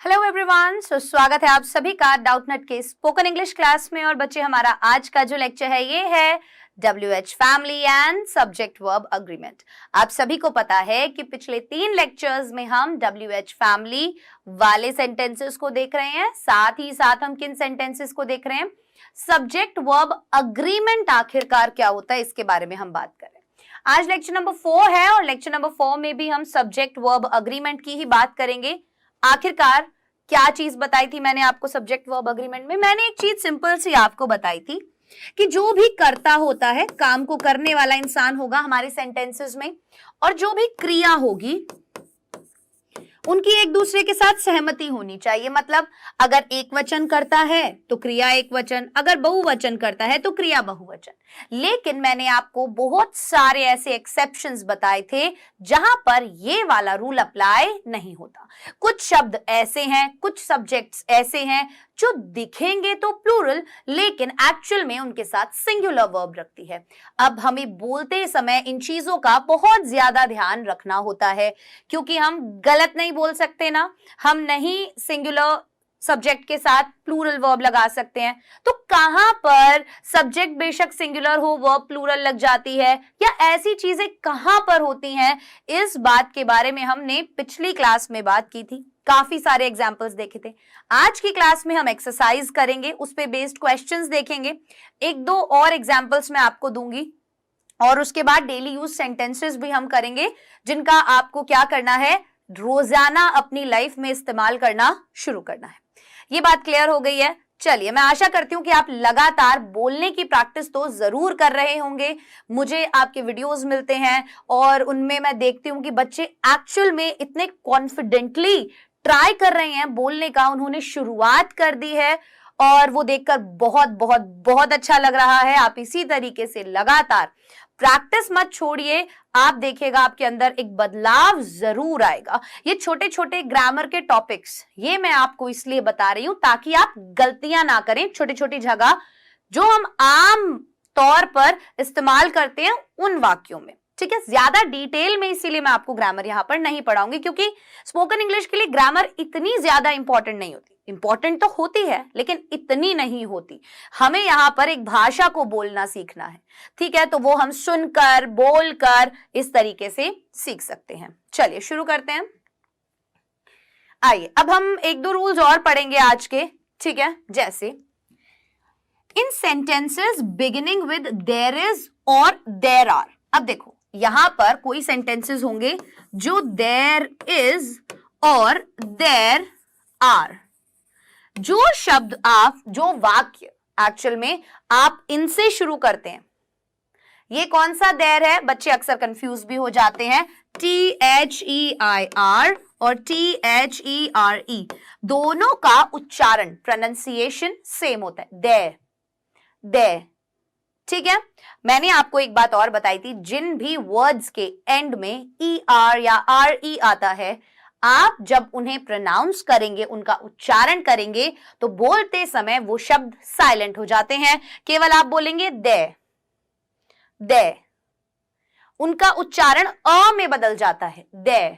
Hello everyone, स्वागत है आप सभी का डाउटनेट के स्पोकन इंग्लिश क्लास में। और बच्चे, हमारा आज का जो लेक्चर है ये है WH family and subject verb agreement. आप सभी को पता है कि पिछले 3 लेक्चर्स में हम WH फैमिली वाले सेंटेंसेस को देख रहे हैं, साथ ही साथ हम किन सेंटेंसेस को देख रहे हैं, सब्जेक्ट वर्ब अग्रीमेंट आखिरकार क्या होता है इसके बारे में हम बात कर रहे हैं। आज लेक्चर नंबर 4 है और लेक्चर नंबर 4 में भी हम सब्जेक्ट वर्ब अग्रीमेंट की ही बात करेंगे। आखिरकार क्या चीज बताई थी मैंने आपको सब्जेक्ट वर्ब अग्रीमेंट में? मैंने एक चीज सिंपल सी आपको बताई थी कि जो भी कर्ता होता है, काम को करने वाला इंसान होगा हमारे सेंटेंसेस में, और जो भी क्रिया होगी उनकी एक दूसरे के साथ सहमति होनी चाहिए। मतलब अगर एक वचन करता है तो क्रिया एक वचन, अगर बहुवचन करता है तो क्रिया बहुवचन। लेकिन मैंने आपको बहुत सारे ऐसे एक्सेप्शंस बताए थे जहां पर ये वाला रूल अप्लाई नहीं होता। कुछ शब्द ऐसे हैं, कुछ सब्जेक्ट्स ऐसे हैं जो दिखेंगे तो प्लूरल लेकिन एक्चुअल में उनके साथ सिंगुलर वर्ब रखती है। अब हमें बोलते समय इन चीजों का बहुत ज्यादा ध्यान रखना होता है, क्योंकि हम गलत नहीं बोल सकते ना, हम नहीं सिंगुलर सब्जेक्ट के साथ प्लूरल वर्ब लगा सकते हैं। तो कहां पर सब्जेक्ट बेशक सिंगुलर हो वर्ब प्लूरल लग जाती है, या ऐसी चीजें कहां पर होती हैं, इस बात के बारे में हमने पिछली क्लास में बात की थी, काफी सारे एग्जाम्पल्स देखे थे। आज की क्लास में हम एक्सरसाइज करेंगे, उस पे बेस्ड क्वेश्चंस देखेंगे, 1-2 और एग्जाम्पल्स मैं आपको दूंगी, और उसके बाद डेली यूज सेंटेंसेस भी हम करेंगे जिनका आपको क्या करना है, रोजाना अपनी लाइफ में इस्तेमाल करना शुरू करना है। ये बात क्लियर हो गई है? चलिए, मैं आशा करती हूं कि आप लगातार बोलने की प्रैक्टिस तो जरूर कर रहे होंगे। मुझे आपके वीडियोस मिलते हैं और उनमें मैं देखती हूं कि बच्चे एक्चुअल में इतने कॉन्फिडेंटली ट्राई कर रहे हैं बोलने का, उन्होंने शुरुआत कर दी है और वो देखकर बहुत बहुत बहुत अच्छा लग रहा है। आप इसी तरीके से लगातार प्रैक्टिस मत छोड़िए, आप देखिएगा आपके अंदर एक बदलाव जरूर आएगा। ये छोटे छोटे ग्रामर के टॉपिक्स ये मैं आपको इसलिए बता रही हूं ताकि आप गलतियां ना करें छोटी छोटी जगह जो हम आम तौर पर इस्तेमाल करते हैं उन वाक्यों में। ठीक है, ज्यादा डिटेल में इसीलिए मैं आपको ग्रामर यहां पर नहीं पढ़ाऊंगी, क्योंकि स्पोकन इंग्लिश के लिए ग्रामर इतनी ज्यादा इंपॉर्टेंट नहीं होती। इंपॉर्टेंट तो होती है लेकिन इतनी नहीं होती। हमें यहां पर एक भाषा को बोलना सीखना है, ठीक है, तो वो हम सुनकर बोलकर इस तरीके से सीख सकते हैं। चलिए शुरू करते हैं। आइए अब हम 1-2 रूल्स और पढ़ेंगे आज के, ठीक है। जैसे इन sentences beginning with there is और देयर आर। अब देखो यहां पर कोई सेंटेंसेस होंगे जो देयर इज और देयर आर, जो शब्द आप, जो वाक्य एक्चुअल में आप इनसे शुरू करते हैं। ये कौन सा देयर है? बच्चे अक्सर कंफ्यूज भी हो जाते हैं। THEIR और THERE दोनों का उच्चारण, प्रोनाउंसिएशन सेम होता है, देयर देयर। ठीक है, मैंने आपको एक बात और बताई थी, जिन भी वर्ड्स के एंड में ER या RE आता है, आप जब उन्हें प्रोनाउंस करेंगे, उनका उच्चारण करेंगे, तो बोलते समय वो शब्द साइलेंट हो जाते हैं। केवल आप बोलेंगे दे दे, उनका उच्चारण अ में बदल जाता है, दे।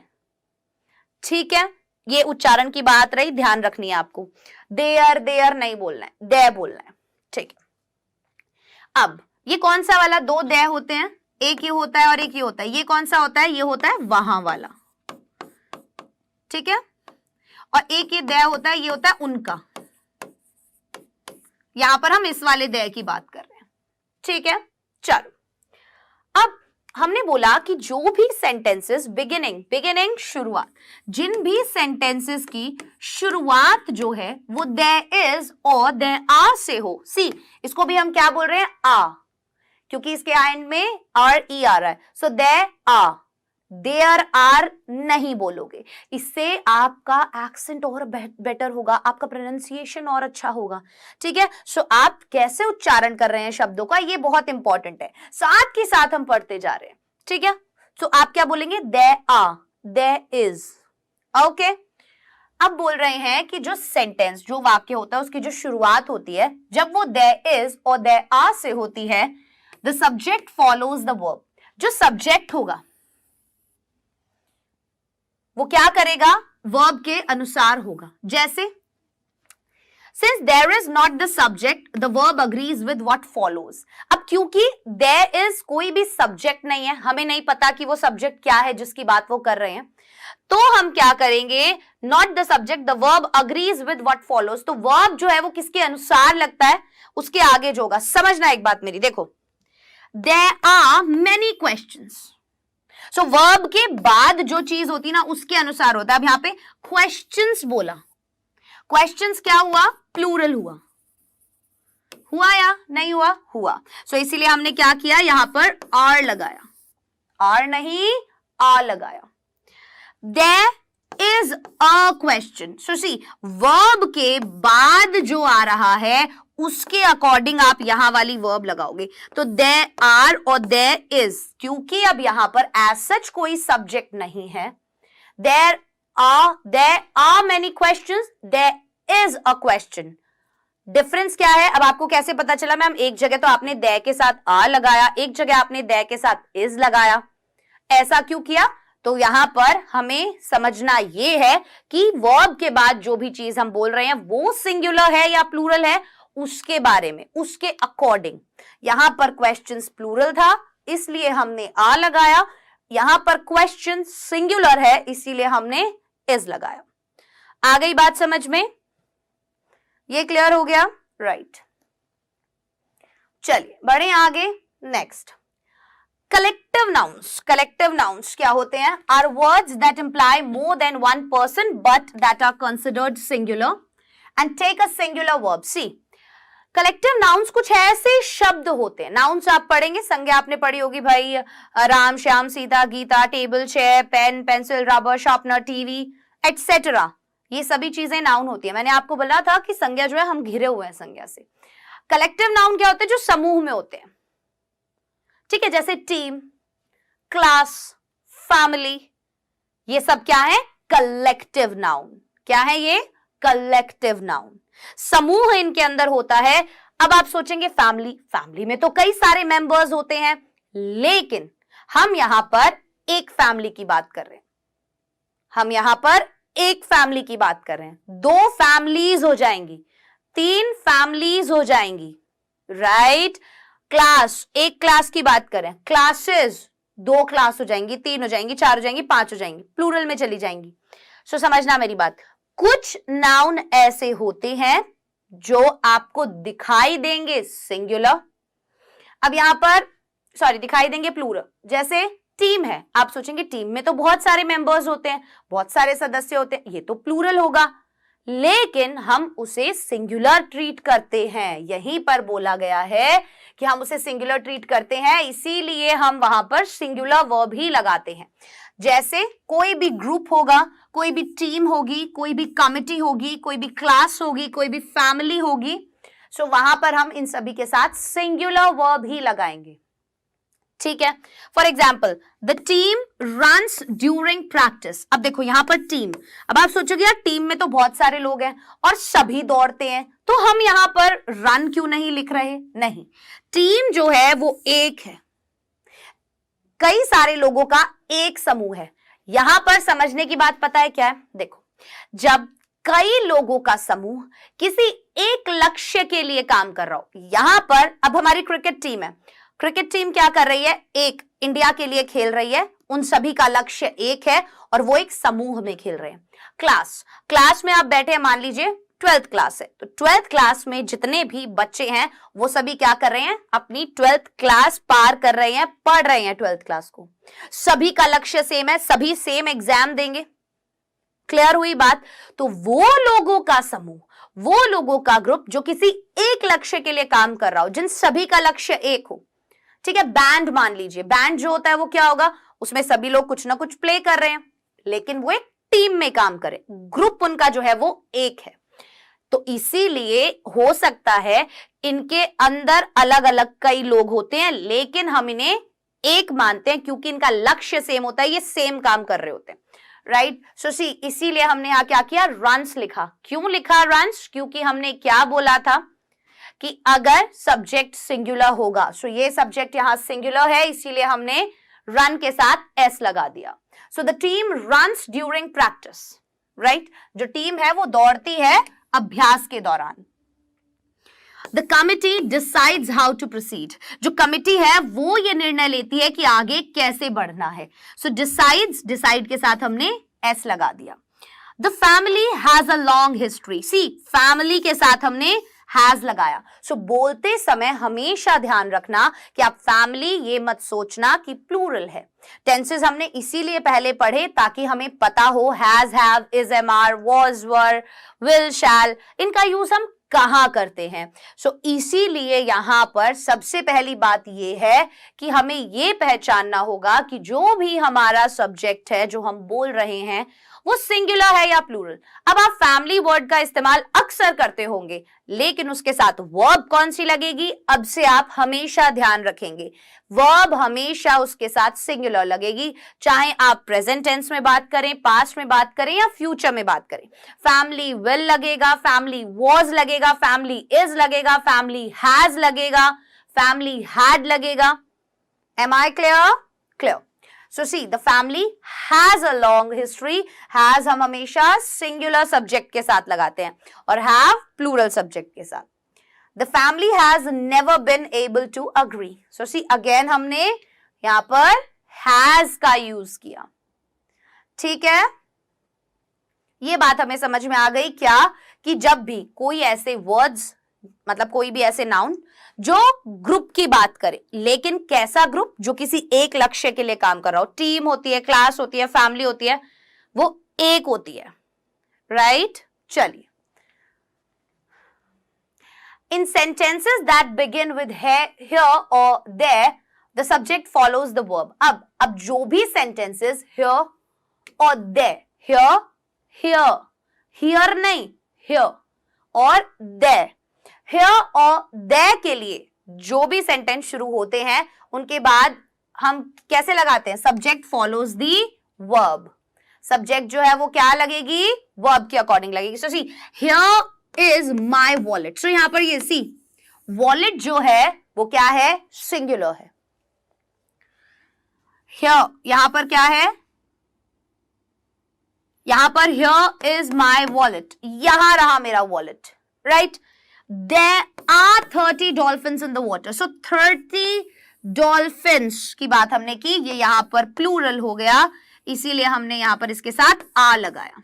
ठीक है, ये उच्चारण की बात रही, ध्यान रखनी है आपको। देयर देयर नहीं बोलना है, दे बोलना है। ठीक है, अब ये कौन सा वाला 2 दे होते हैं? एक ये होता है और एक ये होता है। ये कौन सा होता है? ये होता है वहां वाला, ठीक है, और एक ये दे होता है, ये होता है उनका। यहां पर हम इस वाले दे की बात कर रहे हैं, ठीक है। चलो, अब हमने बोला कि जो भी सेंटेंसेस बिगिनिंग शुरुआत, जिन भी सेंटेंसेस की शुरुआत जो है वो देयर इज और देयर आर से हो। सी, इसको भी हम क्या बोल रहे हैं? आ, क्योंकि इसके एंड में RE आ रहा है। So there are, there are नहीं बोलोगे, इससे आपका एक्सेंट और बेटर होगा, आपका प्रोनाउंसिएशन और अच्छा होगा। ठीक है, सो आप कैसे उच्चारण कर रहे हैं शब्दों का, ये बहुत इंपॉर्टेंट है। साथ के साथ हम पढ़ते जा रहे हैं, ठीक है। सो आप क्या बोलेंगे? There are, there is. Okay, अब बोल रहे हैं कि जो सेंटेंस, जो वाक्य होता है, उसकी जो शुरुआत होती है, जब वो देयर इज और देयर आर से होती है, the subject follows the verb. जो सब्जेक्ट होगा वो क्या करेगा? वर्ब के अनुसार होगा। जैसे Since there is not the subject, the verb agrees with what follows. अब क्योंकि there is कोई भी subject नहीं है, हमें नहीं पता कि वो subject क्या है जिसकी बात वो कर रहे हैं, तो हम क्या करेंगे, not the subject, the verb agrees with what follows. तो verb जो है वो किसके अनुसार लगता है, उसके आगे जो होगा। समझना एक बात मेरी, देखो, there are many questions. So verb के बाद जो चीज होती है ना उसके अनुसार होता है। अब यहाँ पे questions बोला, क्वेश्चंस क्या हुआ, प्लूरल हुआ, हुआ या नहीं हुआ, हुआ। सो इसीलिए हमने क्या किया, यहां पर आर लगाया, आर नहीं आ लगाया। There is a question. So see, verb के बाद जो आ रहा है उसके अकॉर्डिंग आप यहां वाली वर्ब लगाओगे। तो देयर आर और देयर इज, क्योंकि अब यहां पर एज सच कोई सब्जेक्ट नहीं है, there are many questions, there is a question. Difference क्या है, अब आपको कैसे पता चला मैम, एक जगह तो आपने दे के साथ आ लगाया, एक जगह आपने दे के साथ इज लगाया, ऐसा क्यों किया? तो यहां पर हमें समझना यह है कि वर्ब के बाद जो भी चीज हम बोल रहे हैं वो सिंगुलर है या प्लूरल है, उसके बारे में, उसके अकॉर्डिंग। यहां पर क्वेश्चंस प्लूरल था इसलिए हमने आ लगाया, यहां पर क्वेश्चन सिंगुलर है इसीलिए हमने इज लगाया। आ गई बात समझ में? ये क्लियर हो गया? राइट। चलिए बढ़े आगे। Next, collective nouns. Collective nouns क्या होते हैं? Are words that imply more than one person but that are considered singular and take a singular verb. See, collective nouns कुछ ऐसे शब्द होते हैं, नाउन्स आप पढ़ेंगे, संज्ञा आपने पढ़ी होगी भाई, Ram, Shyam, Sita, Gita, table, chair, pen, pencil, rubber, sharpener, TV, etcetera, ये सभी चीजें नाउन होती है। मैंने आपको बोला था कि संज्ञा जो है हम घिरे हुए हैं संज्ञा से। कलेक्टिव नाउन क्या होते हैं? जो समूह में होते हैं, ठीक है, जैसे टीम, क्लास, फैमिली, ये सब क्या है? Collective noun. क्या है ये? Collective noun. समूह इनके अंदर होता है। अब आप सोचेंगे फैमिली, फैमिली में तो कई सारे मेंबर्स होते हैं, लेकिन हम यहां पर एक फैमिली की बात कर रहे हैं, हम यहां पर एक फैमिली की बात कर रहे हैं। दो फैमिलीज हो जाएंगी, तीन फैमिलीज हो जाएंगी, राइट। क्लास, एक क्लास की बात करें, क्लासेस, दो क्लास हो जाएंगी, तीन हो जाएंगी, चार हो जाएंगी, पांच हो जाएंगी, प्लूरल में चली जाएंगी। सो समझना मेरी बात, कुछ नाउन ऐसे होते हैं जो आपको दिखाई देंगे सिंगुलर, अब यहां पर सॉरी दिखाई देंगे प्लूरल। जैसे टीम है, आप सोचेंगे टीम में तो बहुत सारे मेंबर्स होते हैं, बहुत सारे सदस्य होते हैं, ये तो प्लूरल होगा, लेकिन हम उसे सिंगुलर ट्रीट करते हैं। यहीं पर बोला गया है कि हम उसे सिंगुलर ट्रीट करते हैं, इसीलिए हम वहां पर सिंगुलर वर्ब ही लगाते हैं। जैसे कोई भी ग्रुप होगा, कोई भी टीम होगी, कोई भी कमिटी होगी, कोई भी क्लास होगी, कोई भी फैमिली होगी, सो वहां पर हम इन सभी के साथ सिंगुलर वर्ब ही लगाएंगे, ठीक है। For example, the team runs during practice. अब देखो यहां पर टीम, अब आप सोचोगे यार टीम में तो बहुत सारे लोग हैं और सभी दौड़ते हैं, तो हम यहां पर रन क्यों नहीं लिख रहे? नहीं, टीम जो है वो एक है, कई सारे लोगों का एक समूह है। यहां पर समझने की बात पता है क्या है? देखो, जब कई लोगों का समूह किसी एक लक्ष्य के लिए काम कर रहा हो, यहां पर अब हमारी क्रिकेट टीम है, क्रिकेट टीम क्या कर रही है? एक इंडिया के लिए खेल रही है, उन सभी का लक्ष्य एक है और वो एक समूह में खेल रहे हैं। क्लास, क्लास में आप बैठे हैं, मान लीजिए 12th क्लास है, तो 12th क्लास में जितने भी बच्चे हैं वो सभी क्या कर रहे हैं? अपनी 12th क्लास पार कर रहे हैं, पढ़ रहे हैं 12th क्लास को, सभी का लक्ष्य सेम है, सभी सेम एग्जाम देंगे। क्लियर हुई बात? तो वो लोगों का समूह, वो लोगों का ग्रुप जो किसी एक लक्ष्य के लिए काम कर रहा हो, जिन सभी का लक्ष्य एक हो, ठीक है। बैंड मान लीजिए, बैंड जो होता है वो क्या होगा? उसमें सभी लोग कुछ ना कुछ प्ले कर रहे हैं, लेकिन वो एक टीम में काम करे, ग्रुप उनका जो है वो एक है। तो इसीलिए हो सकता है इनके अंदर अलग अलग कई लोग होते हैं, लेकिन हम इन्हें एक मानते हैं क्योंकि इनका लक्ष्य सेम होता है, ये सेम काम कर रहे होते हैं, राइट। सो सी, इसीलिए हमने यहां क्या किया? रन्स लिखा। क्यों लिखा रन्स? क्योंकि हमने क्या बोला था कि अगर सब्जेक्ट सिंगुलर होगा, सो ये सब्जेक्ट यहां सिंगुलर है, इसीलिए हमने रन के साथ एस लगा दिया। So the team runs during practice, right? जो टीम है वो दौड़ती है अभ्यास के दौरान। The committee decides how to proceed. जो कमिटी है वो ये निर्णय लेती है कि आगे कैसे बढ़ना है। So decides, decide के साथ हमने S लगा दिया। The family has a long history. See, family के साथ हमने has लगाया। So बोलते समय हमेशा ध्यान रखना कि आप family ये मत सोचना कि plural है। टेंसेस हमने इसीलिए पहले पढ़े ताकि हमें पता हो has, have, is, am, was, were, will, shall, इनका यूज हम कहाँ करते हैं। सो इसीलिए यहां पर सबसे पहली बात यह है कि हमें यह पहचानना होगा कि जो भी हमारा सब्जेक्ट है जो हम बोल रहे हैं वो सिंगुलर है या प्लूरल। अब आप फैमिली वर्ड का इस्तेमाल अक्सर करते होंगे, लेकिन उसके साथ वर्ब कौन सी लगेगी, अब से आप हमेशा ध्यान रखेंगे। वर्ब हमेशा उसके साथ सिंगुलर लगेगी, चाहे आप प्रेजेंट टेंस में बात करें, पास्ट में बात करें या फ्यूचर में बात करें। फैमिली विल लगेगा, फैमिली वॉज लगेगा, फैमिली इज लगेगा, फैमिली हैज लगेगा, फैमिली हैड लगेगा। Am I clear? Clear. So see, the family has a long history. Has हम हमेशा singular subject के साथ लगाते हैं और have plural subject के साथ। The family has never been able to agree. So see, again हमने यहाँ पर has का यूज किया। ठीक है, ये बात हमें समझ में आ गई क्या कि जब भी कोई ऐसे वर्ड्स मतलब कोई भी ऐसे नाउन जो ग्रुप की बात करे, लेकिन कैसा ग्रुप, जो किसी एक लक्ष्य के लिए काम कर रहा हो, टीम होती है, क्लास होती है, फैमिली होती है, वो एक होती है, राइट? चलिए, in sentences that begin with here और there the subject follows the verb. अब जो भी सेंटेंसेस हियर और देयर, हियर हियर हियर नहीं, हियर और देयर, हियर और देयर के लिए जो भी सेंटेंस शुरू होते हैं उनके बाद हम कैसे लगाते हैं, सब्जेक्ट फॉलोज दी वर्ब। सब्जेक्ट जो है वो क्या लगेगी, वर्ब के अकॉर्डिंग लगेगी। सो सी, हियर इज माय वॉलेट। सो यहां पर ये सी वॉलेट जो है वो क्या है, सिंगुलर है। हियर यहां पर क्या है, यहां पर हियर इज माय वॉलेट, यहां रहा मेरा wallet, right? There are 30 dolphins in the water. So 30 dolphins की बात हमने की, ये यहां पर प्लूरल हो गया, इसीलिए हमने यहां पर इसके साथ आ लगाया।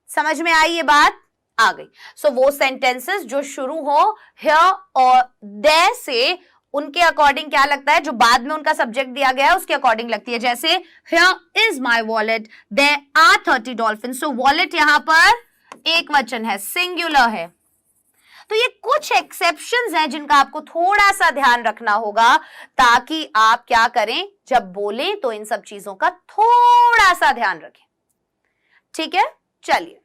समझ में आई ये बात? आ गई। So वो सेंटेंसेस जो शुरू हो here और there से, उनके अकॉर्डिंग क्या लगता है, जो बाद में उनका सब्जेक्ट दिया गया है उसके अकॉर्डिंग लगती है। जैसे here is my wallet, there are 30 dolphins. So wallet यहां पर एक वचन है, सिंगुलर है। तो ये कुछ एक्सेप्शंस हैं जिनका आपको थोड़ा सा ध्यान रखना होगा ताकि आप क्या करें, जब बोलें तो इन सब चीजों का थोड़ा सा ध्यान रखें। ठीक है, चलिए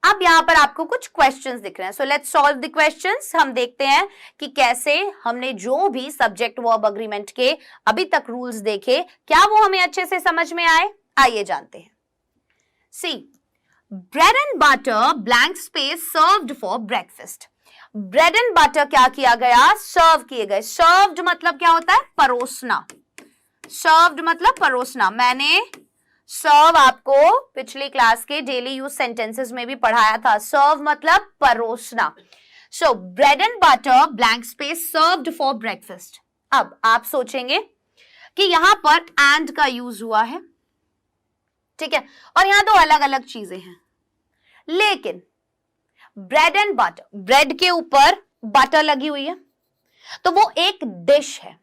अब यहां पर आपको कुछ क्वेश्चंस दिख रहे हैं। So let's solve the questions. हम देखते हैं कि कैसे हमने जो भी सब्जेक्ट वर्ब अग्रीमेंट के अभी तक रूल्स देखे, क्या वो हमें अच्छे से समझ में आए। आइए जानते हैं। See, bread and butter blank space served for breakfast. Bread and butter क्या किया गया, सर्व किए गए। सर्व्ड मतलब क्या होता है, परोसना। सर्व्ड मतलब परोसना। मैंने सर्व आपको पिछली क्लास के डेली यूज सेंटेंसेस में भी पढ़ाया था। सर्व मतलब परोसना। So bread and butter blank space served for breakfast. अब आप सोचेंगे कि यहां पर एंड का यूज हुआ है, ठीक है, और यहां दो अलग अलग चीजें हैं, लेकिन ब्रेड एंड बटर, ब्रेड के ऊपर बटर लगी हुई है, तो वो एक डिश है।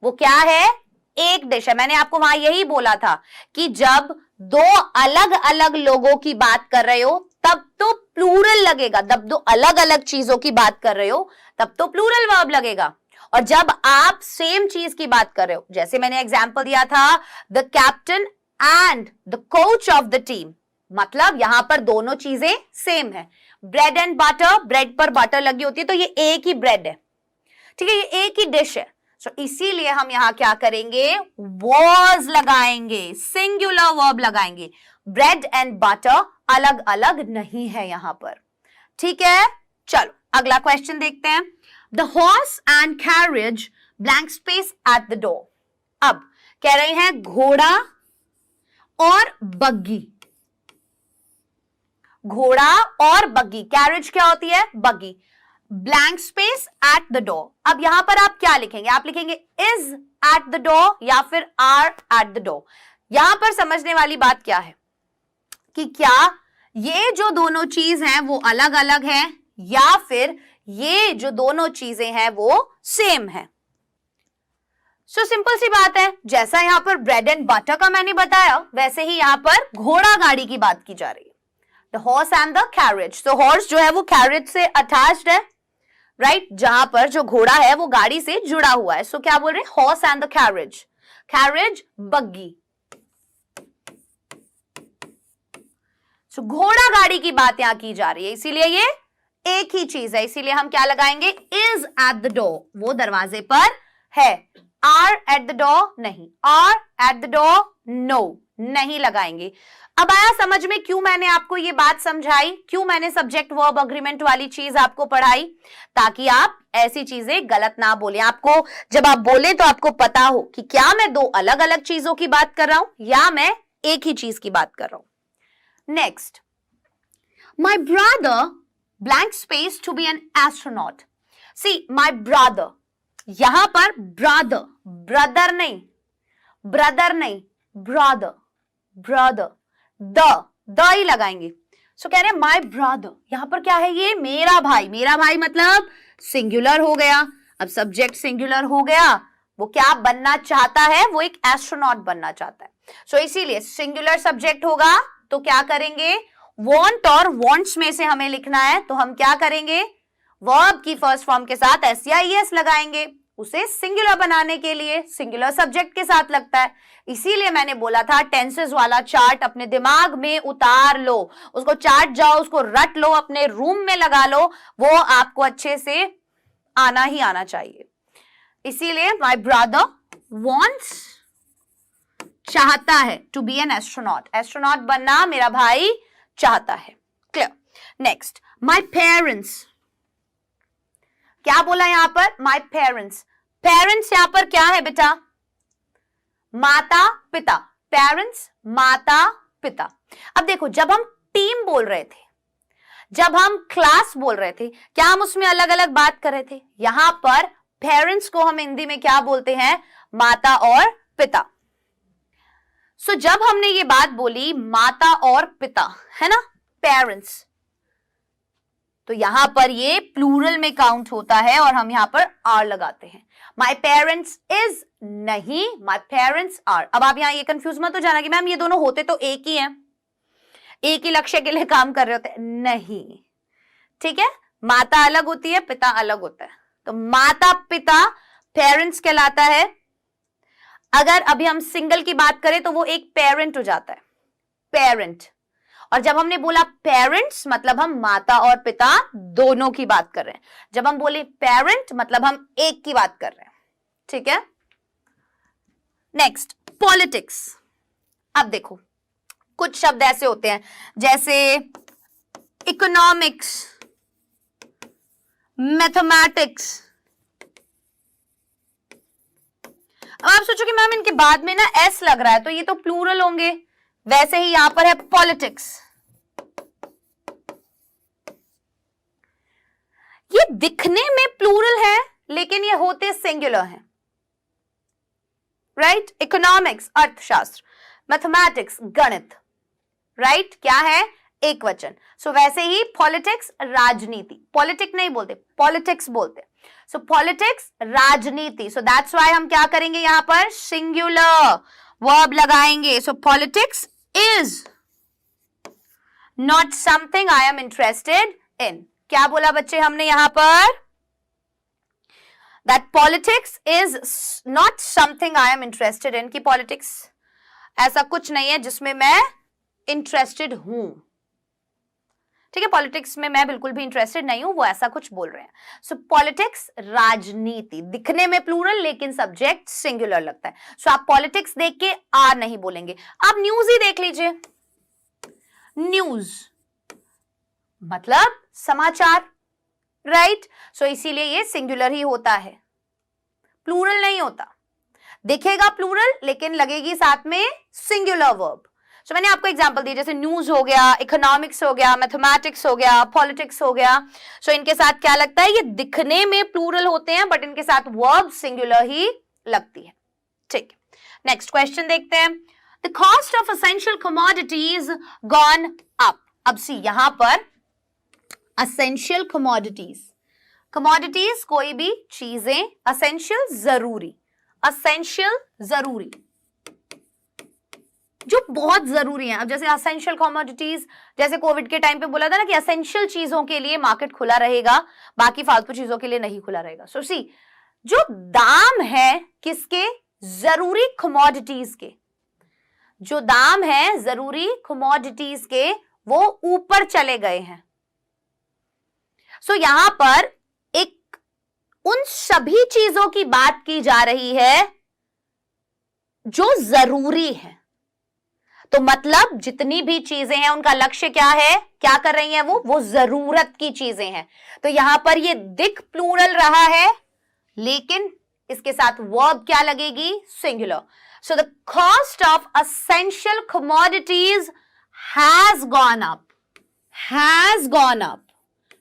वो क्या है, एक डिश है। मैंने आपको वहां यही बोला था कि जब दो अलग अलग लोगों की बात कर रहे हो तब तो प्लूरल लगेगा, जब दो अलग अलग चीजों की बात कर रहे हो तब तो प्लूरल वर्ब लगेगा। और जब आप सेम चीज की बात कर रहे हो, जैसे मैंने एग्जांपल दिया था, the captain and the coach of the team, मतलब यहां पर दोनों चीजें सेम है। ब्रेड एंड बटर, ब्रेड पर बटर लगी होती है तो ये एक ही ब्रेड है, ठीक है, ये एक ही डिश है। So, इसीलिए हम यहां क्या करेंगे, was लगाएंगे, सिंगुलर वर्ब लगाएंगे। ब्रेड एंड बटर अलग अलग नहीं है यहां पर, ठीक है। चलो अगला क्वेश्चन देखते हैं। The horse and carriage blank space at the door. अब कह रहे हैं घोड़ा और बग्गी। घोड़ा और बग्गी, कैरेज क्या होती है? बग्गी। Blank space at the door. अब यहां पर आप क्या लिखेंगे? आप लिखेंगे इज एट द डोर या फिर आर एट द डोर। यहां पर समझने वाली बात क्या है कि क्या ये जो दोनों चीज हैं वो अलग अलग हैं या फिर ये जो दोनों चीजें हैं वो सेम है। सो सिंपल सी बात है, जैसा यहां पर ब्रेड एंड बटर का मैंने बताया वैसे ही यहां पर घोड़ा गाड़ी की बात की जा रही है। The horse and the carriage. तो हॉर्स जो है वो कैरेज से अटैच्ड है, राइट? जहां पर जो घोड़ा है वो गाड़ी से जुड़ा हुआ है। सो क्या बोल रहे हैं? Horse and the carriage. Carriage बग्गी। सो घोड़ा गाड़ी की बात यहां की जा रही है, इसीलिए ये एक ही चीज है, इसीलिए हम क्या लगाएंगे? इज एट द डोर, वो दरवाजे पर है। आर एट द डोर नहीं, are at the door no, नहीं लगाएंगे। अब आया समझ में क्यों मैंने आपको ये बात समझाई, क्यों मैंने सब्जेक्ट वर्ब अग्रीमेंट वाली चीज आपको पढ़ाई? ताकि आप ऐसी चीजें गलत ना बोले। आपको जब आप बोले तो आपको पता हो कि क्या मैं दो अलग अलग चीजों की बात कर रहा हूं या मैं एक ही चीज की बात कर रहा हूं। Next, my brother blank space to be an astronaut. See my brother, यहां पर ब्रदर, ब्रदर नहीं, ब्रदर नहीं, ब्रदर, ब्रदर, द ही लगाएंगे। सो कह रहे हैं माय ब्रदर, यहां पर क्या है? ये मेरा भाई। मेरा भाई मतलब सिंगुलर हो गया। अब सब्जेक्ट सिंगुलर हो गया, वो क्या बनना चाहता है? वो एक एस्ट्रोनॉट बनना चाहता है। सो इसीलिए सिंगुलर सब्जेक्ट होगा तो क्या करेंगे? वांट और वांट्स में से हमें लिखना है, तो हम क्या करेंगे? वर्ब की फर्स्ट फॉर्म के साथ एस या ईएस लगाएंगे। उसे सिंगुलर बनाने के लिए सिंगुलर सब्जेक्ट के साथ लगता है। इसीलिए मैंने बोला था टेंसेस वाला चार्ट अपने दिमाग में उतार लो, उसको चार्ट जाओ, उसको रट लो, अपने रूम में लगा लो, वो आपको अच्छे से आना ही आना चाहिए। इसीलिए माय ब्रदर वांट्स, चाहता है, to be an astronaut, astronaut बनना मेरा भाई चाहता है। क्लियर? Next, my parents. क्या बोला यहां पर? My parents. पेरेंट्स यहां पर क्या है बेटा? माता पिता। पेरेंट्स माता पिता। अब देखो, जब हम टीम बोल रहे थे, जब हम क्लास बोल रहे थे, क्या हम उसमें अलग अलग बात कर रहे थे? यहां पर पेरेंट्स को हम हिंदी में क्या बोलते हैं? माता और पिता। सो जब हमने ये बात बोली माता और पिता, है ना, पेरेंट्स, तो यहां पर ये प्लूरल में काउंट होता है और हम यहां पर आर लगाते हैं। माई पेरेंट्स इज नहीं, माई पेरेंट्स आर। अब आप यहां ये कंफ्यूज मत हो जाना कि मैम ये दोनों होते तो एक ही हैं, एक ही लक्ष्य के लिए काम कर रहे होते हैं। नहीं, ठीक है, माता अलग होती है, पिता अलग होता है। तो माता पिता पेरेंट्स कहलाता है। अगर अभी हम सिंगल की बात करें तो वो एक पेरेंट हो जाता है, पेरेंट। और जब हमने बोला पेरेंट्स मतलब हम माता और पिता दोनों की बात कर रहे हैं। जब हम बोले पेरेंट मतलब हम एक की बात कर रहे हैं, ठीक है। Next, politics. अब देखो, कुछ शब्द ऐसे होते हैं जैसे इकोनॉमिक्स, मैथमेटिक्स। अब आप सोचो कि मैम इनके बाद में ना एस लग रहा है तो ये तो प्लूरल होंगे, वैसे ही यहां पर है पॉलिटिक्स। ये दिखने में प्लूरल है लेकिन ये होते सिंगुलर हैं, राइट। इकोनॉमिक्स अर्थशास्त्र, मैथमेटिक्स गणित, राइट, क्या है? एक वचन। सो वैसे ही पॉलिटिक्स राजनीति, पॉलिटिक नहीं बोलते, पॉलिटिक्स बोलते। सो पॉलिटिक्स राजनीति। सो दैट्स व्हाई हम क्या करेंगे? यहां पर सिंगुलर वर्ब लगाएंगे। सो politics is not something I am interested in. क्या बोला बच्चे हमने यहां पर? That politics is not something I am interested in, कि पॉलिटिक्स ऐसा कुछ नहीं है जिसमें मैं इंटरेस्टेड हूं, ठीक है। पॉलिटिक्स में मैं बिल्कुल भी इंटरेस्टेड नहीं हूं, वो ऐसा कुछ बोल रहे हैं। सो पॉलिटिक्स राजनीति, दिखने में प्लूरल लेकिन सब्जेक्ट सिंगुलर लगता है। सो आप पॉलिटिक्स देख के आर नहीं बोलेंगे। आप न्यूज ही देख लीजिए, न्यूज मतलब समाचार, राइट। सो इसीलिए ये सिंगुलर ही होता है, प्लूरल नहीं होता। दिखेगा प्लूरल लेकिन लगेगी साथ में सिंगुलर वर्ब। तो मैंने आपको एग्जांपल दिया, जैसे न्यूज हो गया, इकोनॉमिक्स हो गया, मैथमेटिक्स हो गया, पॉलिटिक्स हो गया। सो इनके साथ क्या लगता है, ये दिखने में प्लूरल होते हैं बट इनके साथ वर्ब सिंगुलर ही लगती है। ठीक, नेक्स्ट क्वेश्चन देखते हैं। The cost of essential commodities gone up. अब सी यहां पर एसेंशियल कमोडिटीज, कमोडिटीज कोई भी चीजें, एसेंशियल जरूरी, एसेंशियल जरूरी जो बहुत जरूरी है। अब जैसे एसेंशियल कमोडिटीज, जैसे कोविड के टाइम पे बोला था ना कि एसेंशियल चीजों के लिए मार्केट खुला रहेगा, बाकी फालतू चीजों के लिए नहीं खुला रहेगा। सो सी, जो दाम है किसके, जरूरी कमोडिटीज के, जो दाम है जरूरी कमोडिटीज के वो ऊपर चले गए हैं। सो यहां पर एक उन सभी चीजों की बात की जा रही है जो जरूरी है। तो मतलब जितनी भी चीजें हैं उनका लक्ष्य क्या है, क्या कर रही हैं वो जरूरत की चीजें हैं। तो यहां पर ये दिख प्लूरल रहा है लेकिन इसके साथ वर्ब क्या लगेगी, singular. So the cost of essential commodities has gone up, has gone up.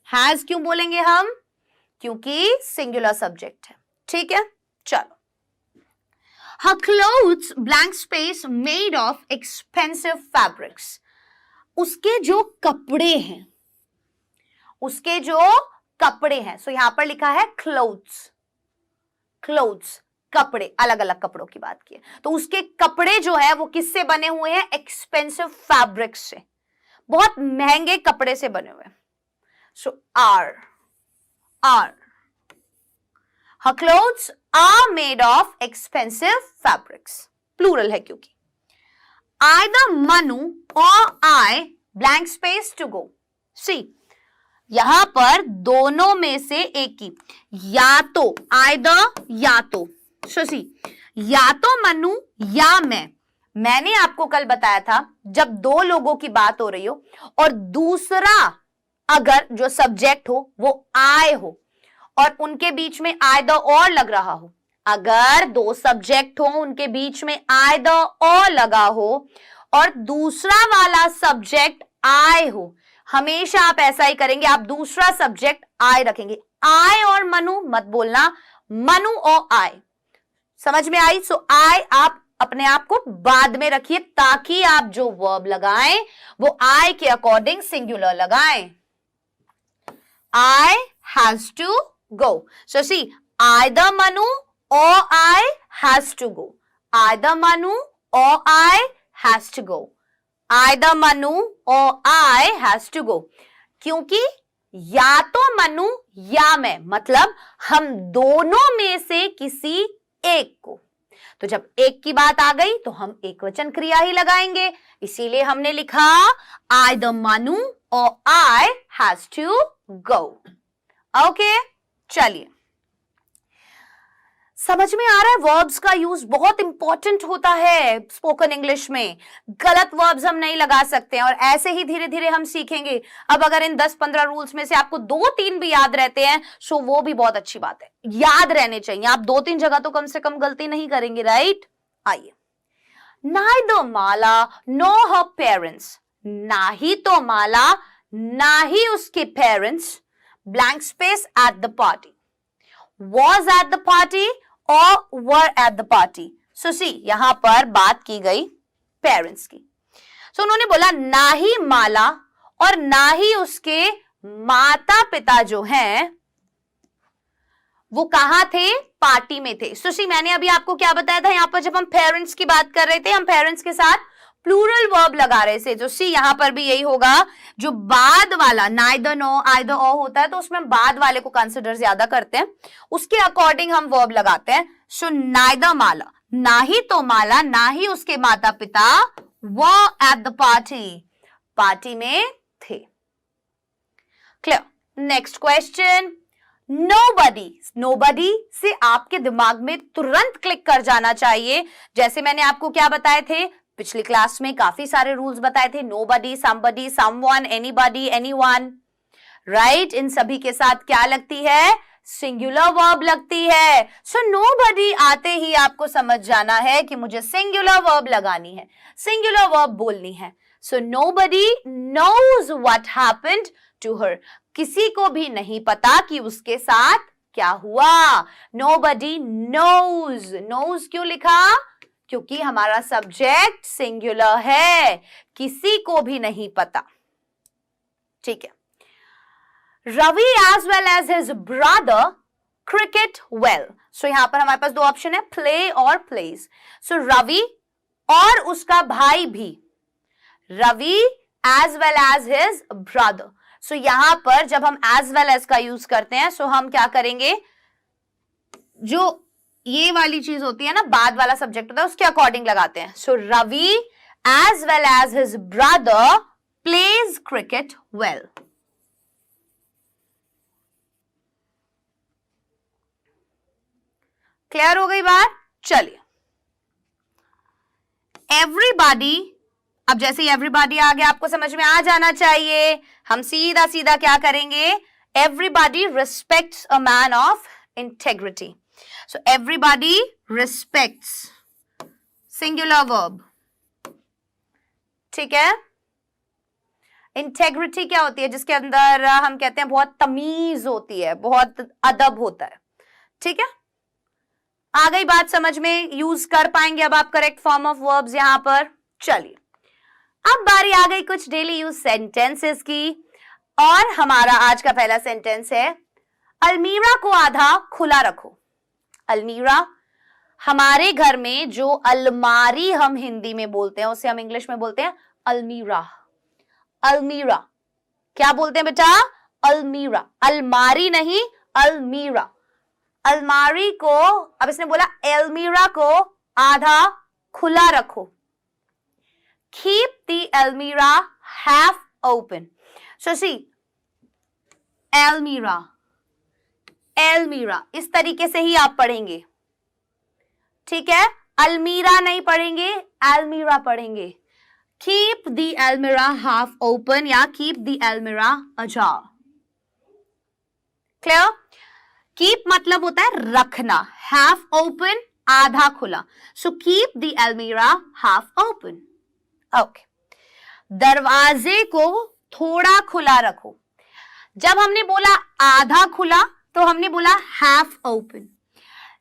Has क्यों बोलेंगे हम, क्योंकि सिंगुलर सब्जेक्ट है। ठीक है, चलो। Her clothes blank space made of expensive fabrics. उसके जो कपड़े हैं, उसके जो कपड़े हैं, सो यहां पर लिखा है clothes, clothes कपड़े, अलग अलग कपड़ों की बात की है। तो उसके कपड़े जो है वो किससे बने हुए हैं, एक्सपेंसिव फैब्रिक्स से, बहुत महंगे कपड़े से बने हुए हैं। सो are Her clothes are made of expensive fabrics. Plural है क्योंकि। Either Manu or I blank space to go. See, यहां पर दोनों में से एक की, या तो either, या तो see, या तो मनु या मैंने आपको कल बताया था जब दो लोगों की बात हो रही हो और दूसरा अगर जो सब्जेक्ट हो वो I हो और उनके बीच में आइदर और लग रहा हो, अगर दो सब्जेक्ट हो उनके बीच में आइदर और लगा हो और दूसरा वाला सब्जेक्ट आई हो, हमेशा आप ऐसा ही करेंगे, आप दूसरा सब्जेक्ट आई रखेंगे। आई और मनु मत बोलना, मनु और आई। समझ में आई? सो आई आप अपने आप को बाद में रखिए ताकि आप जो वर्ब लगाएं वो आई के अकॉर्डिंग सिंगुलर लगाएं। I has to go. So see, either Manu or I has to go. Either Manu or I has to go. Either Manu or I has to go. क्योंकि या तो मनु या मैं, मतलब हम दोनों में से किसी एक को। तो जब एक की बात आ गई तो हम एक वचन क्रिया ही लगाएंगे, इसीलिए हमने लिखा either Manu or I has to go. Okay, चलिए, समझ में आ रहा है? वर्ब्स का यूज बहुत इंपॉर्टेंट होता है स्पोकन इंग्लिश में। गलत वर्ब्स हम नहीं लगा सकते हैं और ऐसे ही धीरे धीरे हम सीखेंगे। अब अगर इन 10-15 रूल्स में से आपको 2-3 भी याद रहते हैं सो वो भी बहुत अच्छी बात है, याद रहने चाहिए। आप 2-3 जगह तो कम से कम गलती नहीं करेंगे, राइट? आइए, neither माला nor her parents, ना ही तो माला ना ही उसके parents, blank space at the party, was at the party or were at the party. So see, यहां पर बात की गई पेरेंट्स की। So उन्होंने बोला ना ही माला और ना ही उसके माता पिता जो हैं वो कहां थे, पार्टी में थे। So see, मैंने अभी आपको क्या बताया था, यहां पर जब हम पेरेंट्स की बात कर रहे थे हम पेरेंट्स के साथ प्लूरल वर्ब लगा रहे थे। जो सी यहां पर भी यही होगा, जो बाद वाला नाइदर नो आइदर और होता है तो उसमें हम बाद वाले को कंसिडर ज्यादा करते हैं, उसके अकॉर्डिंग हम वर्ब लगाते हैं। सो नाइदर माला, ना ही तो माला ना ही उसके माता पिता वो एट द पार्टी, पार्टी में थे। Clear? Next question, nobody. Nobody से आपके दिमाग में तुरंत क्लिक कर जाना चाहिए। जैसे मैंने आपको क्या बताए थे पिछली क्लास में, काफी सारे रूल्स बताए थे, nobody, somebody, someone, anybody, anyone, right? इन सभी के साथ क्या लगती है, सिंगुलर वर्ब लगती है। सो नोबडी आते ही आपको समझ जाना है कि मुझे सिंगुलर वर्ब लगानी है, सिंगुलर वर्ब बोलनी है। So nobody knows what happened to her, किसी को भी नहीं पता कि उसके साथ क्या हुआ। नोबडी नोज, नोज क्यों लिखा? क्योंकि हमारा सब्जेक्ट सिंगुलर है, किसी को भी नहीं पता। ठीक है। Ravi as well as his brother cricket well. So यहां पर हमारे पास दो ऑप्शन है, प्ले और प्लेज। सो रवि और उसका भाई भी, Ravi as well as his brother. So यहां पर जब हम एज वेल एज का यूज करते हैं, सो हम क्या करेंगे, जो ये वाली चीज होती है ना, बाद वाला सब्जेक्ट होता है, उसके अकॉर्डिंग लगाते हैं। So Ravi as well as his brother plays cricket well. Clear हो गई बात? चलिए, एवरीबॉडी, अब जैसे ही एवरीबॉडी आ गया आपको समझ में आ जाना चाहिए, हम सीधा सीधा क्या करेंगे, everybody respects a man of integrity. So everybody respects, singular verb, ठीक है। इंटेग्रिटी क्या होती है? जिसके अंदर हम कहते हैं बहुत तमीज होती है, बहुत अदब होता है, ठीक है। आ गई बात समझ में? यूज कर पाएंगे अब आप करेक्ट फॉर्म ऑफ वर्ब्स यहां पर। चलिए, अब बारी आ गई कुछ डेली यूज सेंटेंसेस की, और हमारा आज का पहला सेंटेंस है, अलमीरा को आधा खुला रखो। अलमीरा, हमारे घर में जो अलमारी हम हिंदी में बोलते हैं, उसे हम इंग्लिश में बोलते हैं अलमीरा। अलमीरा क्या बोलते हैं बेटा? अलमीरा, अलमारी नहीं, अलमीरा। अलमारी को, अब इसने बोला अलमीरा को आधा खुला रखो। कीप द अलमीरा हाफ ओपन। सो सी, अलमीरा, अलमीरा इस तरीके से ही आप पढ़ेंगे, ठीक है। अलमीरा नहीं पढ़ेंगे, अलमीरा पढ़ेंगे। कीप द अलमीरा हाफ ओपन या कीप द अलमीरा अजार। क्लियर? कीप मतलब होता है रखना, हाफ ओपन आधा खुला। सो कीप द अलमीरा हाफ ओपन। ओके। दरवाजे को थोड़ा खुला रखो। जब हमने बोला आधा खुला तो हमने बोला हाफ ओपन।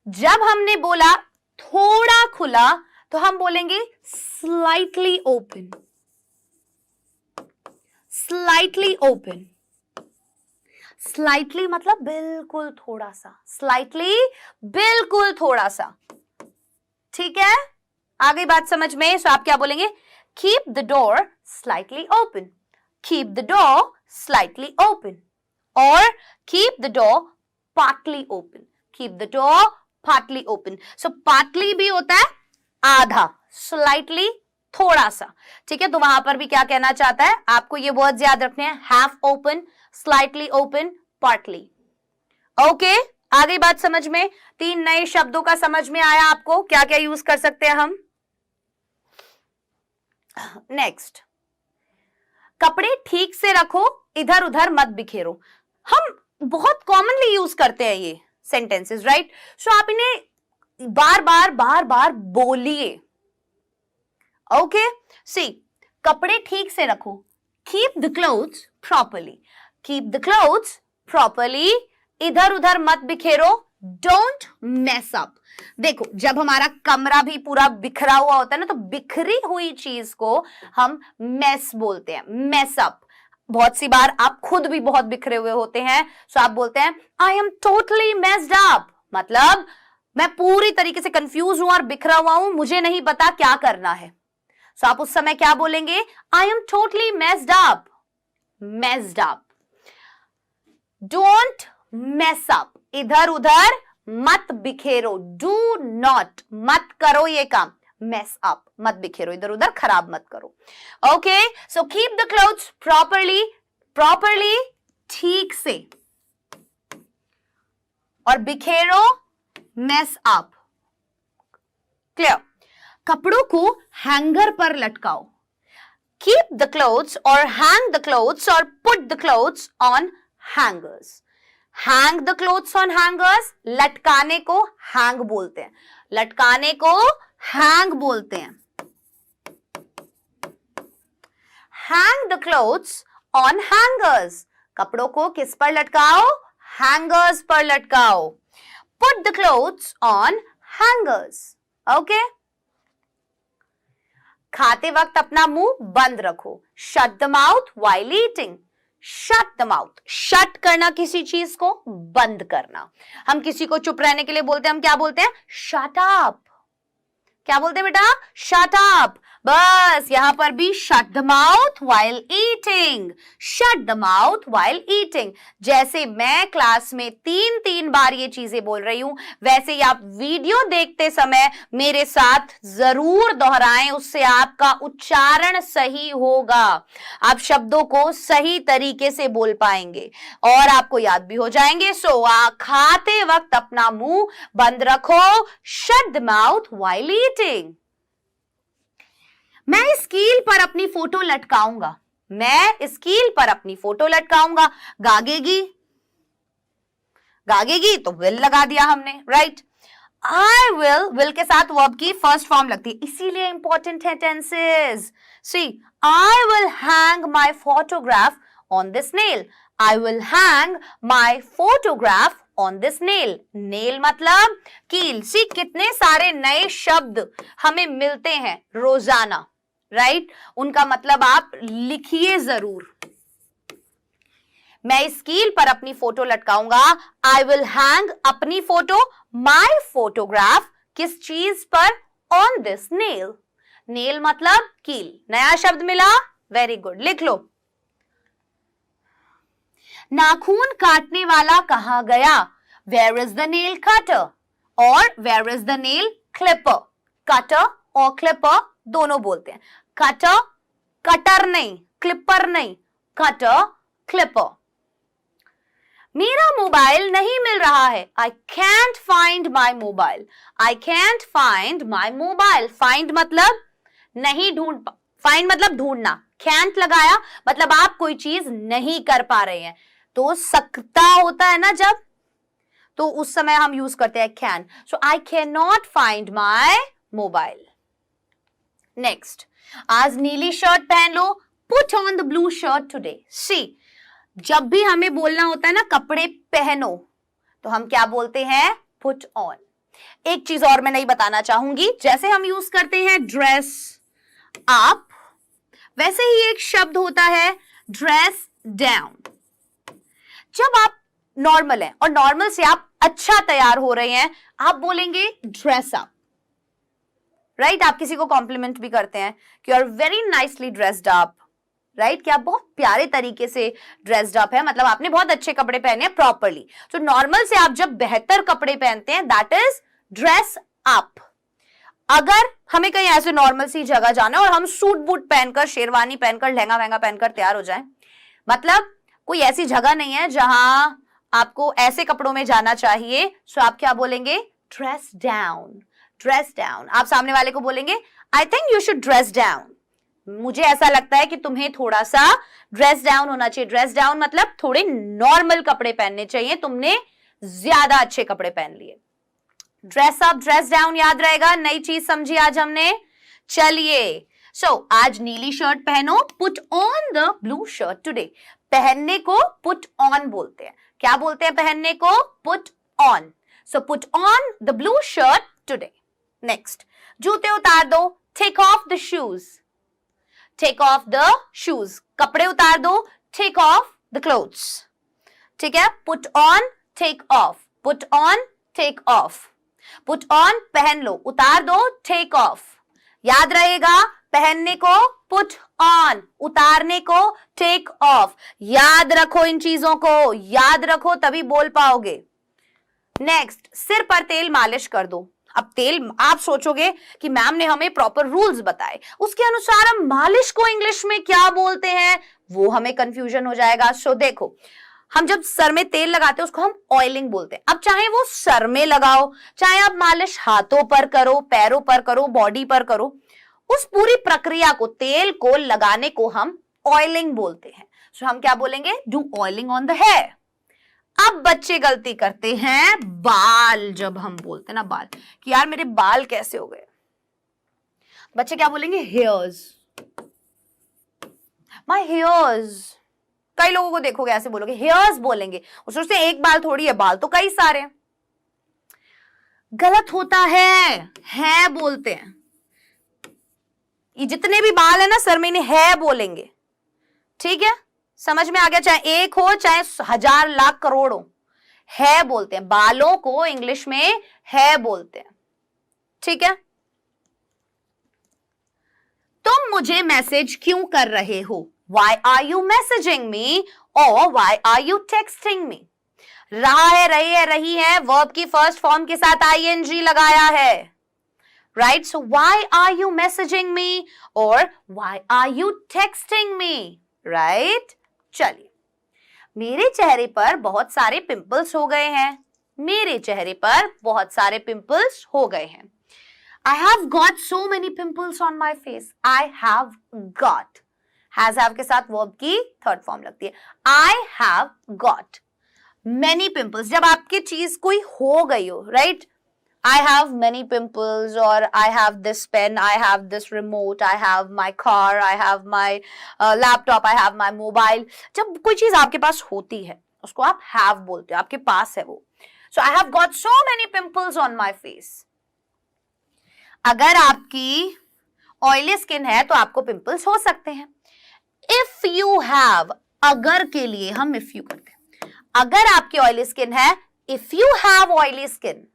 जब हमने बोला थोड़ा खुला तो हम बोलेंगे slightly open. Slightly open, slightly मतलब बिल्कुल थोड़ा सा, स्लाइटली बिल्कुल थोड़ा सा, ठीक है। आ गई बात समझ में? सो आप क्या बोलेंगे? Keep the door slightly open, keep the door slightly open, और keep the door partly open, keep the door partly open. So partly भी होता है आधा, स्लाइटली थोड़ा सा, ठीक है। तो वहां पर भी क्या कहना चाहता है, आपको ये वर्ड्स याद रखने हैं, half open, slightly open, partly. Okay, आ गई बात समझ में? 3 नए शब्दों का समझ में आया आपको, क्या क्या यूज कर सकते हैं हम। नेक्स्ट, कपड़े ठीक से रखो, इधर उधर मत बिखेरो। हम बहुत कॉमनली यूज करते हैं ये सेंटेंसेस, राइट। सो आप इन्हें बार बार बोलिए। ओके, सी, कपड़े ठीक से रखो, keep the clothes properly, keep the clothes properly, इधर उधर मत बिखेरो, डोंट मेस अप। देखो, जब हमारा कमरा भी पूरा बिखरा हुआ होता है ना, तो बिखरी हुई चीज को हम मेस बोलते हैं, मेस अप। बहुत सी बार आप खुद भी बहुत बिखरे हुए होते हैं, सो आप बोलते हैं I am totally messed up, मतलब मैं पूरी तरीके से कंफ्यूज हूं और बिखरा हुआ हूं, मुझे नहीं पता क्या करना है। सो आप उस समय क्या बोलेंगे? I am totally messed up, messed up. Don't mess up, इधर उधर मत बिखेरो, डू नॉट, मत करो ये काम, मेस अप, मत बिखेरो, इधर उधर खराब मत करो। Okay, so keep the clothes properly, properly ठीक से, और बिखेरो मेस अप। क्लियर? कपड़ों को हैंगर पर लटकाओ, कीप द क्लोथ्स और हैंग द क्लोथ्स और put the clothes on hangers. Hang the clothes on hangers, लटकाने को हैंग बोलते हैं, लटकाने को हैंग बोलते हैं। Hang the clothes on hangers, कपड़ों को किस पर लटकाओ? हैंगर्स पर लटकाओ। Put the clothes on hangers. Okay. खाते वक्त अपना मुंह बंद रखो, shut the mouth while eating. Shut the mouth, shut करना किसी चीज को, बंद करना। हम किसी को चुप रहने के लिए बोलते हैं, हम क्या बोलते हैं? Shut up. क्या बोलते हैं बेटा? Shut up. बस यहां पर भी shut the mouth while eating, shut the mouth while eating. जैसे मैं क्लास में 3 बार ये चीजें बोल रही हूं, वैसे ही आप वीडियो देखते समय मेरे साथ जरूर दोहराएं, उससे आपका उच्चारण सही होगा, आप शब्दों को सही तरीके से बोल पाएंगे और आपको याद भी हो जाएंगे। सो खाते वक्त अपना मुंह बंद रखो, shut the mouth while eating. मैं इस कील पर अपनी फोटो लटकाऊंगा, मैं इस कील पर अपनी फोटो लटकाऊंगा। गागेगी, गागेगी तो विल लगा दिया हमने, राइट। आई विल के साथ वर्ब की फर्स्ट फॉर्म लगती है, इसीलिए इंपॉर्टेंट है tenses. See, I will hang my photograph on this nail, I will hang my photograph on this nail. Nail मतलब कील। सी, कितने सारे नए शब्द हमें मिलते हैं रोजाना, राइट, उनका मतलब आप लिखिए जरूर। मैं इस कील पर अपनी फोटो लटकाऊंगा, आई विल हैंग अपनी फोटो, माई फोटोग्राफ किस चीज पर? On this nail. नेल मतलब कील। नया शब्द मिला, वेरी गुड, लिख लो। नाखून काटने वाला कहां गया? Where is the nail cutter और where is the nail clipper. Cutter और क्लिपर दोनों बोलते हैं। कटर, कटर नहीं, क्लिपर नहीं, कटर, क्लिपर। मेरा मोबाइल नहीं मिल रहा है, I can't find my mobile, I can't find my mobile. Find मतलब नहीं ढूंढ, फाइंड मतलब ढूंढना, कैंट लगाया मतलब आप कोई चीज नहीं कर पा रहे हैं। तो सकता होता है ना जब, तो उस समय हम यूज करते हैं can. So I can not find my mobile. Next, आज नीली शर्ट पहन लो, put on the blue shirt today. See, जब भी हमें बोलना होता है ना कपड़े पहनो, तो हम क्या बोलते हैं? Put on. एक चीज और मैं नहीं बताना चाहूंगी, जैसे हम यूज करते हैं ड्रेस अप, वैसे ही एक शब्द होता है ड्रेस डाउन। जब आप नॉर्मल हैं और नॉर्मल से आप अच्छा तैयार हो रहे हैं, आप बोलेंगे ड्रेस अप, राइट। आप किसी को कॉम्प्लीमेंट भी करते हैं कि you are very nicely dressed up, right, कि आप बहुत प्यारे तरीके से ड्रेस्ड अप है, मतलब आपने बहुत अच्छे कपड़े पहने हैं प्रॉपरली। तो नॉर्मल से आप जब बेहतर कपड़े पहनते हैं, दैट इज ड्रेस अप। अगर हमें कहीं ऐसे नॉर्मल सी जगह जाना है और हम सूट बूट पहनकर, शेरवानी पहनकर, लहंगा वहंगा पहनकर तैयार हो जाएं, मतलब कोई ऐसी जगह नहीं है जहां आपको ऐसे कपड़ों में जाना चाहिए, सो आप क्या बोलेंगे? Dress down, dress down. आप सामने वाले को बोलेंगे I think you should dress down, मुझे ऐसा लगता है कि तुम्हें थोड़ा सा ड्रेस डाउन होना चाहिए। ड्रेस डाउन मतलब थोड़े नॉर्मल कपड़े पहनने चाहिए, तुमने ज्यादा अच्छे कपड़े पहन लिए। ड्रेस अप, ड्रेस डाउन याद रहेगा, नई चीज समझी आज हमने। चलिए, सो आज नीली शर्ट पहनो, put on the blue shirt today. पहनने को पुट ऑन बोलते हैं। क्या बोलते हैं पहनने को? Put on. So put on the blue shirt today. Next, जूते उतार दो, take off the shoes, take off the shoes. कपड़े उतार दो, टेक ऑफ द क्लोथ्स, ठीक है। Put on, take off, put on, take off. Put on पहन लो, उतार दो टेक ऑफ। याद रहेगा, पहनने को पुट ऑन, उतारने को टेक ऑफ। याद रखो, इन चीजों को याद रखो, तभी बोल पाओगे। नेक्स्ट, सिर पर तेल मालिश कर दो। अब तेल, आप सोचोगे कि मैम ने हमें प्रॉपर रूल्स बताए, उसके अनुसार हम मालिश को इंग्लिश में क्या बोलते हैं, वो हमें कंफ्यूजन हो जाएगा। सो देखो, हम जब सर में तेल लगाते हैं उसको हम ऑयलिंग बोलते हैं। अब चाहे वो सर में लगाओ, चाहे आप मालिश हाथों पर करो, पैरों पर करो, बॉडी पर करो, उस पूरी प्रक्रिया को, तेल को लगाने को हम ऑयलिंग बोलते हैं। सो हम क्या बोलेंगे? Do oiling on the hair. अब बच्चे गलती करते हैं बाल, जब हम बोलते हैं ना बाल कि यार मेरे बाल कैसे हो गए, बच्चे क्या बोलेंगे? Hairs, my hairs. कई लोगों को देखोगे ऐसे बोलोगे, हेयर्स बोलेंगे, उससे एक बाल थोड़ी है, बाल तो कई सारे हैं। गलत होता है बोलते हैं। ये जितने भी बाल है ना सर में, इन्हें है बोलेंगे, ठीक है? समझ में आ गया? चाहे एक हो चाहे 1000 लाख करोड़ हो, है बोलते हैं। बालों को इंग्लिश में है बोलते हैं, ठीक है? तुम मुझे मैसेज क्यों कर रहे हो? Why are you messaging me? Or why are you texting me? रहा है, रही है वर्ब की फर्स्ट फॉर्म के साथ ing लगाया है, right? So why are you messaging me? Or why are you texting me? Right? चलिए, मेरे चेहरे पर बहुत सारे पिंपल्स हो गए हैं, मेरे चेहरे पर बहुत सारे पिंपल्स हो गए हैं। I have got so many pimples on my face. I have got. Has have के साथ verb की थर्ड फॉर्म लगती है। I have got many pimples. जब आपकी चीज कोई हो गई हो, right? I have many pimples, or I have this pen, I have this remote, I have my car, I have my laptop, I have my mobile. जब कोई चीज आपके पास होती है, उसको आप have बोलते हो, आपके पास है वो। So I have got so many pimples on my face. अगर आपकी ऑयली स्किन है तो आपको पिंपल्स हो सकते हैं। इफ यू हैव, अगर के लिए हम इफ यू करते हैं। अगर आपकी ऑयली स्किन है, if you have oily skin,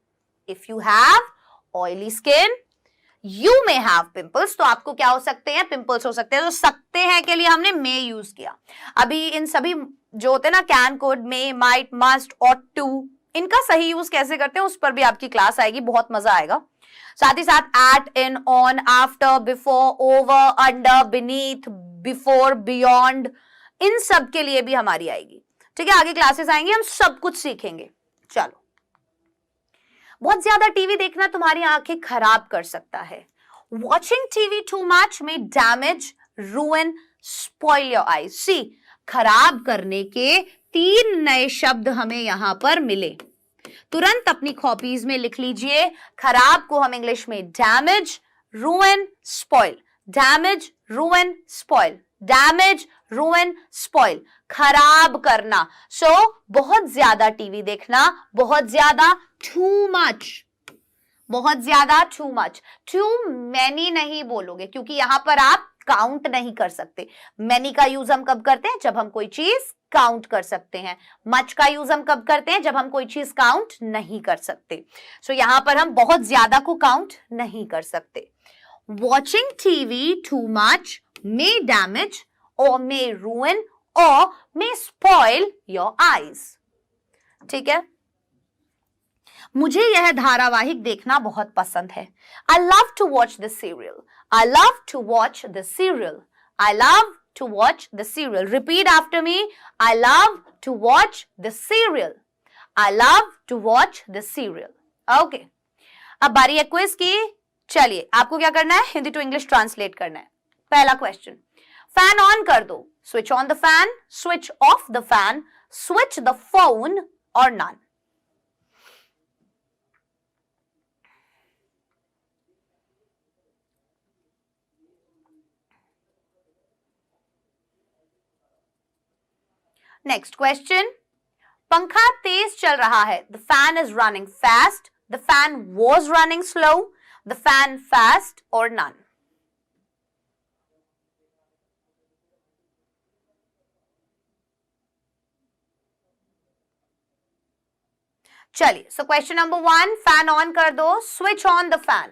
if you have oily skin, you may have pimples, तो आपको क्या हो सकते हैं? पिंपल्स हो सकते हैं। तो सकते हैं के लिए हमने मे यूज किया। अभी इन सभी जो होते हैं ना, can, could, may, might, must, ought to, इनका सही यूज कैसे करते हैं उस पर भी आपकी क्लास आएगी, बहुत मजा आएगा। साथ ही साथ at, in, on, after, before, over, under, beneath, before, beyond, इन सब के लिए भी हमारी आएगी, ठीक है? आगे क्लासेस आएंगी, हम सब कुछ सीखेंगे। चलो, बहुत ज्यादा टीवी देखना तुम्हारी आंखें खराब कर सकता है। Watching TV too much may damage, ruin, spoil your eyes. See, खराब करने के 3 नए शब्द हमें यहां पर मिले, तुरंत अपनी कॉपीज में लिख लीजिए। खराब को हम इंग्लिश में damage, ruin, spoil, damage, ruin, spoil, damage, ruin, spoil, खराब करना। सो बहुत ज्यादा टीवी देखना, बहुत ज्यादा, टू मच, बहुत ज्यादा, टू मच। टू मैनी नहीं बोलोगे क्योंकि यहां पर आप काउंट नहीं कर सकते। मैनी का यूज हम कब करते हैं? जब हम कोई चीज काउंट कर सकते हैं। मच का यूज हम कब करते हैं? जब हम कोई चीज काउंट नहीं कर सकते। सो यहां पर हम बहुत ज्यादा को काउंट नहीं कर सकते। Watching TV too much may damage or may ruin or may spoil your eyes. ठीक है? मुझे यह धारावाहिक देखना बहुत पसंद है। I love to watch the serial. I love to watch the serial. I love to watch the serial. Repeat after me. I love to watch the serial. I love to watch the serial. Okay. अब बारी है quiz की। चलिए, आपको क्या करना है? Hindi to English translate करना है। पहला क्वेश्चन, फैन ऑन कर दो। Switch on the fan, switch off the fan, switch the phone और नन। नेक्स्ट क्वेश्चन, पंखा तेज चल रहा है। The fan is running fast, the fan was running slow, the fan fast और नन। चलिए, so question number 1, fan on कर दो, switch on the fan.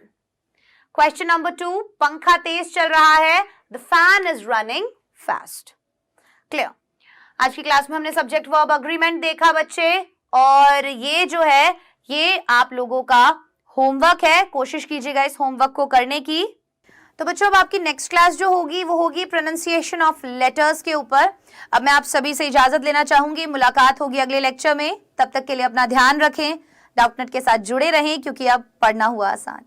Question number 2, पंखा तेज चल रहा है, the fan is running fast. Clear? आज की क्लास में हमने सब्जेक्ट वर्ब अग्रीमेंट देखा बच्चे, और ये जो है ये आप लोगों का होमवर्क है। कोशिश कीजिएगा इस होमवर्क को करने की। तो बच्चों, अब आपकी नेक्स्ट क्लास जो होगी वो होगी प्रोनाउंसिएशन ऑफ लेटर्स के ऊपर। अब मैं आप सभी से इजाजत लेना चाहूंगी, मुलाकात होगी अगले लेक्चर में। तब तक के लिए अपना ध्यान रखें, डाउटनेट के साथ जुड़े रहें क्योंकि अब पढ़ना हुआ आसान।